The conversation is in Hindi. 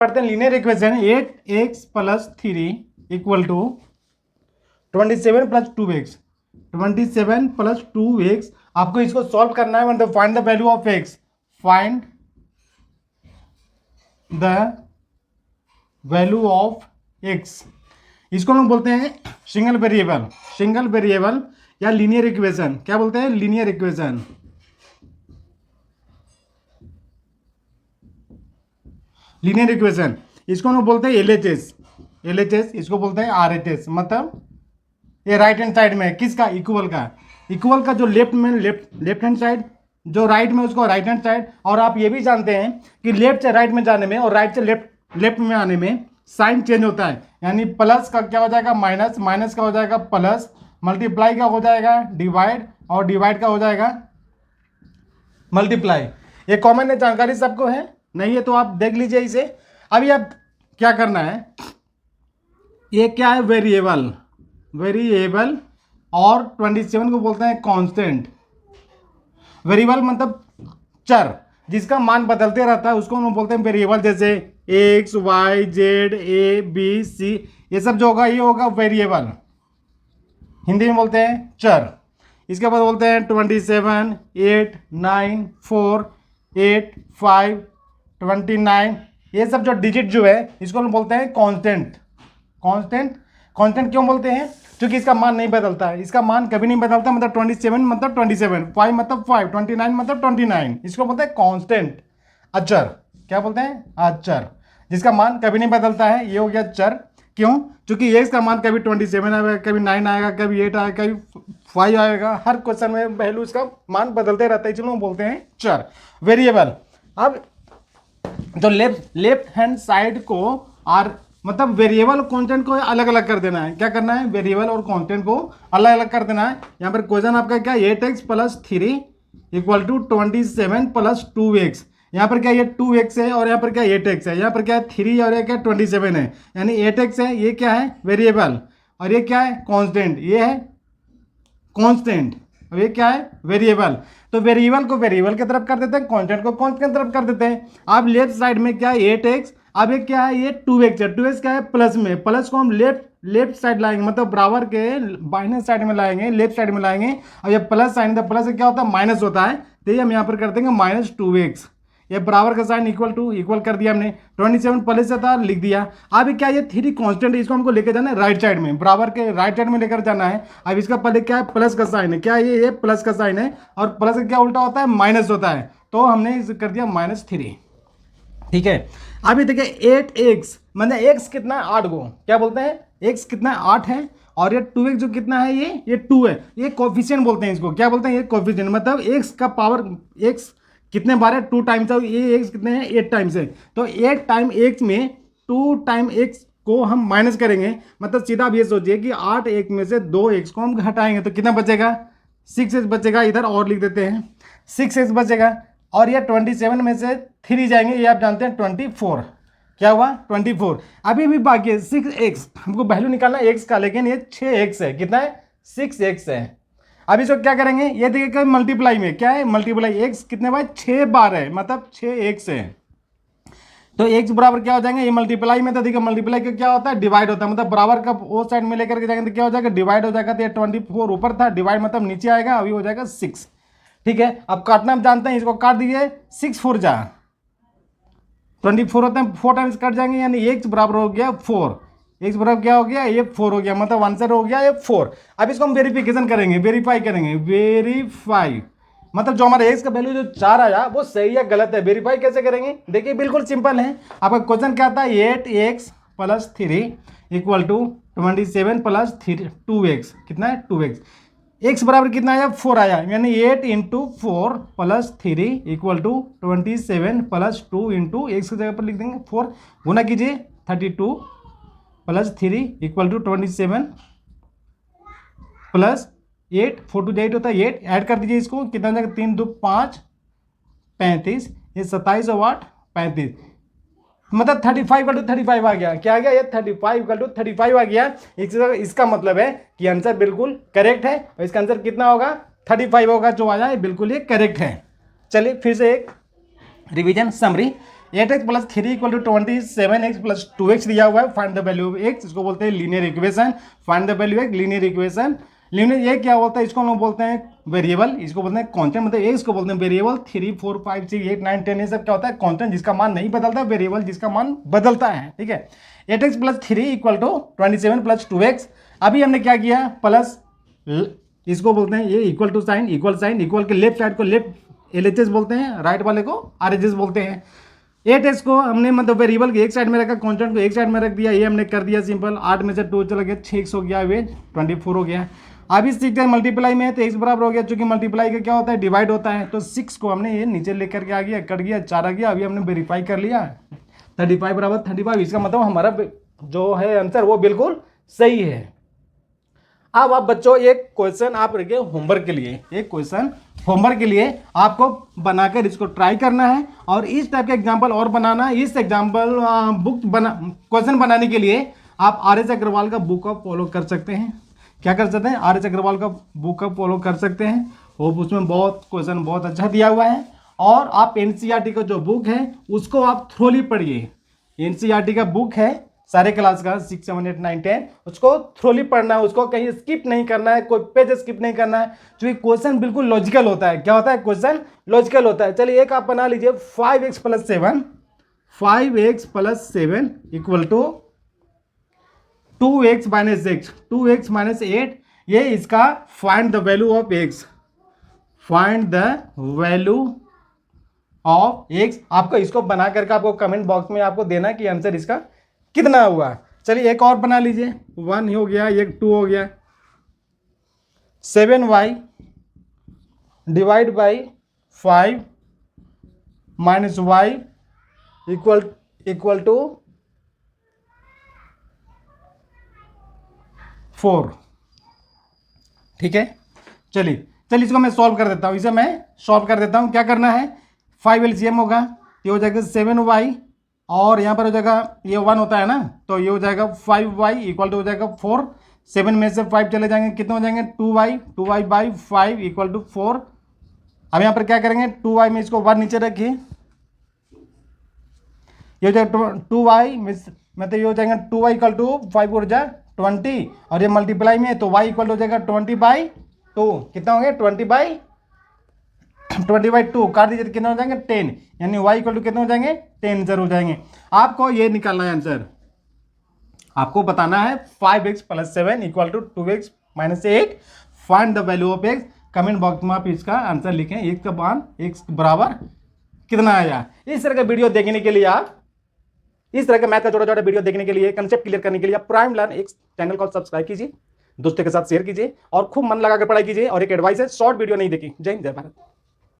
पढ़ते हैं linear equation 8x + 3 = 27 + 2x। 27 + 2x आपको इसको सॉल्व करना है। मतलब find the value of x, find the value of x। इसको हम बोलते हैं सिंगल वेरिएबल या लीनियर इक्वेशन। क्या बोलते हैं? Linear equation. लीनियर इक्वेशन इसको हम बोलते हैं एलएचएस, इसको बोलते हैं आरएचएस। मतलब ये राइट हैंड साइड में किसका? इक्वल का जो लेफ्ट हैंड साइड, जो राइट में उसको राइट हैंड साइड। और आप ये भी जानते हैं कि लेफ्ट से राइट में जाने में और राइट से लेफ्ट में आने में साइन चेंज होता है। यानी प्लस का क्या हो जाएगा? माइनस, माइनस का हो जाएगा प्लस, मल्टीप्लाई का हो जाएगा डिवाइड, और डिवाइड का हो जाएगा मल्टीप्लाई। ये कॉमन है, जानकारी सबको है। नहीं है तो आप देख लीजिए इसे। अभी आप क्या करना है, ये क्या है? वेरिएबल और 27 को बोलते हैं कांस्टेंट। वेरिएबल मतलब चर जिसका मान बदलते रहता है, उसको हम बोलते हैं वेरिएबल। जैसे एक्स, वाई, जेड, ए, बी, सी, ये सब जो होगा ये होगा वेरिएबल। हिंदी में बोलते हैं चर। इसके बाद बोलते हैं 27, 8, 9, 4, 8, 5, 29, ये सब जो डिजिट जो है इसको हम बोलते हैं कांस्टेंट। कांस्टेंट क्यों बोलते हैं? क्योंकि इसका मान नहीं बदलता है, इसका मान कभी नहीं बदलता। मतलब 27 मतलब 27, 5 मतलब 5, 29 मतलब 29, इसको बोलते हैं कांस्टेंट, अचर। क्या बोलते हैं? अचर, जिसका मान कभी नहीं बदलता है, ये हो गया चर। क्यों? क्योंकि एक्स का मान कभी 27 आएगा, कभी 9 आएगा, कभी 8 आएगा, कभी 5 आएगा। हर क्वेश्चन में वैल्यू इसका मान बदलते रहता है, इसलिए हम बोलते हैं चर, वेरिएबल। अब जो लेफ्ट हैंड साइड को और मतलब वेरिएबल और कांस्टेंट को अलग अलग कर देना है। क्या करना है? वेरिएबल और कांस्टेंट को अलग अलग कर देना है। यहाँ पर क्वेश्चन आपका क्या? 8x + 3 = 27 + 2x। यहाँ पर क्या? ये 2x है और यहाँ पर क्या? 8x है। यहाँ पर क्या है? 3 और ये क्या? 27 है। यानी 8x है, ये क्या है? वेरिएबल। और ये क्या है? कांस्टेंट, ये है कांस्टेंट। अब ये क्या है? वेरिएबल। तो वेरिएबल को वेरिएबल की तरफ कर देते हैं, कांस्टेंट को कांस्टेंट की तरफ कर देते हैं। अब लेफ्ट साइड में क्या है? 8x। अब ये क्या है? ये 2x है। 2x क्या है? प्लस में। प्लस को हम लेफ्ट साइड लाएंगे, मतलब बराबर के बाइनरी साइड में लाएंगे, लेफ्ट साइड में लाएंगे। अब ये प्लस साइन था, प्लस से क्या होता है? माइनस होता है। तो ये हम यहाँ पर कर देंगे -2x। ये बराबर का साइन इक्वल कर दिया हमने। 27 पहले से था, लिख दिया। अब क्या? ये 3 कांस्टेंट है, इसको हमको लेकर जाना है राइट साइड में, बराबर के राइट साइड में लेकर जाना है। अब इसका पहले क्या है? प्लस का साइन है। क्या है? ये प्लस का साइन है, और प्लस का क्या उल्टा होता है? माइनस होता है। तो हमने इसे कर दिया -3। ठीक है। अभी देखिए 8x मतलब x कितना है? 8 गो। क्या बोलते हैं? x कितना है? 8 है। और ये 2x जो कितना है? ये 2 है। ये कोफिशिएंट बोलते हैं इसको। क्या बोलते हैं? ये कोफिशिएंट, मतलब x का पावर, x कितने बार है? 2 टाइम्स है। ये x कितने हैं? 8 टाइम्स है। तो 8 टाइम x में 2 टाइम x को हम माइनस करेंगे। मतलब सीधा आप ये सोचिए कि 8 x में से 2x को हम घटाएंगे तो कितना बचेगा? 6x बचेगा। इधर और लिख देते हैं, 6x बचेगा। और ये 27 में से 3 जाएंगे, ये आप जानते हैं 24। क्या हुआ? 24। अभी भी बाकी है 6x। हमको वैल्यू निकालना है x का, लेकिन ये 6x है। कितना है? 6x है। अब इसको क्या करेंगे? ये देखिए मल्टीप्लाई में क्या है? मल्टीप्लाई। x कितने बार? 6 बार है, मतलब 6x है। तो x बराबर क्या हो जाएंगे? ये मल्टीप्लाई में, तो देखिए मल्टीप्लाई का क्या होता है? डिवाइड होता है। मतलब बराबर का वो साइड में लेकर के जाएंगे तो क्या हो जाएगा? डिवाइड हो जाएगा। तो ये 24 ऊपर था, डिवाइड मतलब नीचे आएगा, अभी हो जाएगा 6। ठीक है। अब काटना हम जानते हैं, इसको काट दीजिए। 6 4 जा 24 होता है, 4 टाइम्स कट जाएंगे। यानी x बराबर हो गया 4। x बराबर क्या हो गया? ये 4 हो गया, मतलब आंसर हो गया ये 4। अब इसको हम वेरिफिकेशन करेंगे, वेरीफाई करेंगे। वेरीफाई मतलब जो हमारा x का वैल्यू जो 4 आया वो सही या गलत है। वेरीफाई कैसे करेंगे? देखिए बिल्कुल सिंपल है। आपका क्वेश्चन क्या था? 8x + 3 = 27 + 2x। कितना है? 2x। x बराबर कितना आया? 4 आया। यानी 8 × 4 + 3 = 27 + 2 × x की जगह पर लिख देंगे 4। गुना कीजिए, 32 + 3 = 27 + 8, 4 2 8 होता है 8। ऐड कर दीजिए इसको, कितना हो जाएगा? 3 2 5 35। ये 27 और 8 35, मतलब 35 = 35 आ गया। क्या आ गया? ये 35 = 35 आ गया। इसका मतलब है कि आंसर बिल्कुल करेक्ट है। और इसका आंसर कितना होगा? 35 होगा। जो आया है बिल्कुल ये करेक्ट है। चलिए फिर से एक revision summary. 8x plus 3 equal to 27x plus 2x दिया हुआ है, find the value of x, इसको बोलते हैं linear equation. Find the value of linear equation. Linear ये क्या होता है, इसको हम लोग बोलते हैं वेरिएबल, इसको बोलते हैं कांस्टेंट, मतलब x को बोलते हैं वेरिएबल। 3 4 5 6 8 9 10 ये सब क्या होता है, कांस्टेंट जिसका मान नहीं बदलता, वेरिएबल जिसका मान बदलता है, ठीक है। 8x plus 3 equal to 27 plus 2x। अभी हमने क्या किया, प्लस, इसको बोलते हैं ये इक्वल टू साइन, इक्वल के लेफ्ट साइड को लेफ्ट LHS बोलते हैं, राइट वाले को RHS बोलते हैं। 8x को हमने मतलब वेरिएबल के एक साइड में रखा, कांस्टेंट को एक साइड में रख दिया, ये हमने कर दिया सिंपल। 8 में से 2 चला गया, 6x हो गया, वे 24 हो गया। अब इस 6 मल्टीप्लाई में है तो x बराबर हो गया, चूंकि मल्टीप्लाई का क्या होता है, डिवाइड होता है, तो 6 को हमने ये नीचे लेकर के आ गया, कट गया, 4 आ गया। अभी हमने वेरीफाई कर लिया 35 बराबर 35, इसका मतलब हमारा जो है आंसर वो बिल्कुल सही है। अब आप बच्चों एक क्वेश्चन आप रखिए होमवर्क के लिए, एक क्वेश्चन होमवर्क के लिए आपको बनाकर इसको ट्राई करना है और इस टाइप के एग्जांपल और बनाना है। इस एग्जांपल बुक क्वेश्चन बनाने के लिए आप RS अग्रवाल का बुक का फॉलो कर सकते हैं। क्या कर सकते हैं, RS अग्रवाल का बुक का फॉलो कर सकते हैं, वो उसमें बहुत क्वेश्चन बहुत अच्छा दिया हुआ है। और आप NCERT का जो बुक है उसको आप थ्रोली पढ़िए। NCERT का बुक है सारे क्लास का 6 7 8 9 10, उसको थ्रोली पढ़ना है, उसको कहीं स्किप नहीं करना है, कोई पेज स्किप नहीं करना है, क्योंकि क्वेश्चन बिल्कुल लॉजिकल होता है। क्या होता है, क्वेश्चन लॉजिकल होता है। चलिए एक आप बना लीजिए, 5x plus 7 equal to 2x minus 6, 2x minus 8, ये इसका find the value of x, find the value of x। आपको इसको बना करके आपको कमेंट बॉक्स में आपको देना कि आंसर इसका कितना हुआ। चलिए एक और बना लीजिए, 1 हो गया, एक 2 हो गया। 7y divide by 5 minus y equal to 4, ठीक है। चलिए इसको मैं सॉल्व कर देता हूँ, इसे मैं सॉल्व कर देता हूँ। क्या करना है, 5 LCM होगा, ये हो जाएगा 7y और यहाँ पर हो जाएगा, ये 1 होता है ना, तो ये हो जाएगा 5y इक्वल टू हो जाएगा 4। 7 में से 5 चले जाएंगे, कितने हो जाएंगे, 2y बाई 5 इक्वल टू 4। अब यहाँ पर क्या करेंगे, 2y में इसको 1 नीचे रखिए, ये हो जाएगा 2y में मतलब ये हो जाएगा 2y इक्वल टू 5 हो जाए 20, और ये मल्टीप्लाई में है तो y इक्वल हो जाएगा 20/2। कितना हो गया, 20/2 काट दीजिए तो कितना हो जाएंगे, 10, यानी y इक्वल टू कितने हो जाएंगे, 10 आंसर हो जाएंगे। आपको ये निकालना है आंसर, आपको बताना है 5x plus 7 equal to 2x minus 8, find the value of x। Comment box में आप इसका आंसर लिखें, x का मान x बराबर कितना आया। इस तरह का वीडियो देखने के लिए आप, इस तरह का मैथ का छोटा छोटा वीडियो देखने के लिए, कंसेप्ट क्लियर करने के लिए आप प्राइम लर्न एक चैनल को सब्सक्राइब कीजिए, दोस्तों के साथ शेयर कीजिए और खूब मन लगा कर पढ़ाई कीजिए। और एक एडवाइस है, शॉर्ट वीडियो नहीं देखिए। जय हिंद, जय भारत।